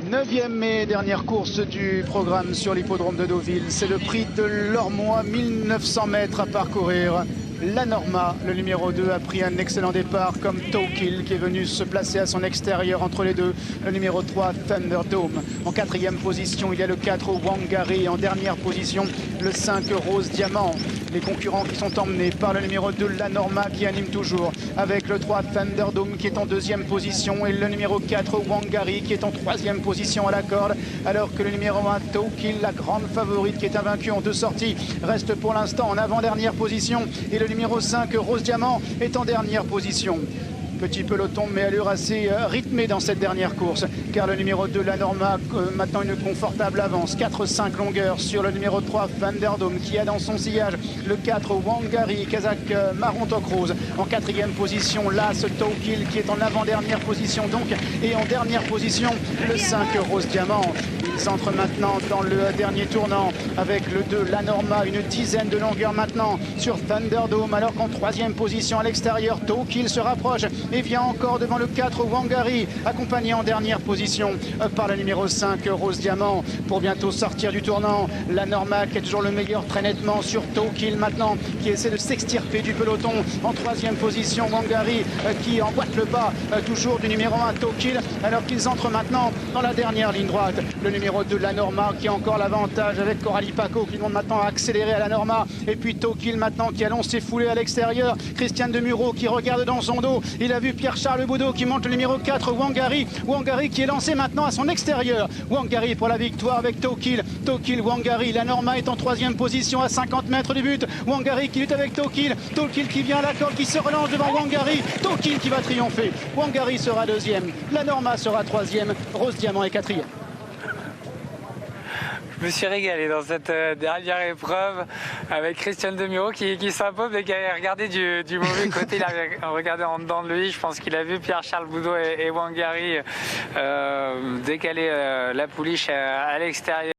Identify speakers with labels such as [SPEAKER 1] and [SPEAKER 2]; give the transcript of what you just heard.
[SPEAKER 1] 9e et dernière course du programme sur l'hippodrome de Deauville. C'est le prix de l'Ormois, 1900 mètres à parcourir. La Norma, le numéro 2, a pris un excellent départ comme Towkill qui est venu se placer à son extérieur entre les deux. Le numéro 3, Thunderdome. En 4e position, il y a le 4, Wangari. En dernière position, le 5, Rose Diamant. Les concurrents qui sont emmenés par le numéro 2, La Norma, qui anime toujours, avec le 3, Thunderdome, qui est en 2e position, et le numéro 4, Wangari, qui est en 3e position à la corde, alors que le numéro 1, Towkill, la grande favorite, qui est invaincue en 2 sorties, reste pour l'instant en avant-dernière position, et le numéro 5, Rose Diamant, est en dernière position. Petit peloton, mais allure assez rythmée dans cette dernière course, car le numéro 2, La Norma, maintenant une confortable avance, 4-5 longueurs sur le numéro 3, Thunderdome, qui a dans son sillage le 4, Wangari, Kazakh marron toc rose. En 4e position, là, ce Towkill, qui est en avant-dernière position donc, et en dernière position, le 5, Rose Diamant. Ils entrent maintenant dans le dernier tournant avec le 2, La Norma, une dizaine de longueurs maintenant sur Thunderdome, alors qu'en 3e position à l'extérieur, Towkill se rapproche et vient encore devant le 4, Wangari, accompagné en dernière position par le numéro 5, Rose Diamant, pour bientôt sortir du tournant. La Norma qui est toujours le meilleur très nettement sur Towkill maintenant, qui essaie de s'extirper du peloton. En 3e position, Wangari qui emboîte le pas toujours du numéro 1, Towkill, alors qu'ils entrent maintenant dans la dernière ligne droite. Le numéro 2, La Norma, qui a encore l'avantage avec Coralie Paco qui demande maintenant à accélérer à La Norma, et puis Towkill maintenant qui allonge ses foulées à l'extérieur. Christiane Demuro qui regarde dans son dos, il a vu Pierre-Charles Boudot qui monte le numéro 4, Wangari. Wangari qui est lancé maintenant à son extérieur. Wangari pour la victoire avec Towkill. Towkill, Wangari. La Norma est en 3e position à 50 mètres du but. Wangari qui lutte avec Towkill. Towkill qui vient à la corde, qui se relance devant Wangari. Towkill qui va triompher. Wangari sera 2e. La Norma sera 3e. Rose Diamant est 4e.
[SPEAKER 2] Je me suis régalé dans cette dernière épreuve avec Christiane Demuro qui s'impose mais qui a regardé du mauvais côté. Il a regardé en dedans de lui. Je pense qu'il a vu Pierre-Charles Boudot et Wangari décaler la pouliche à l'extérieur.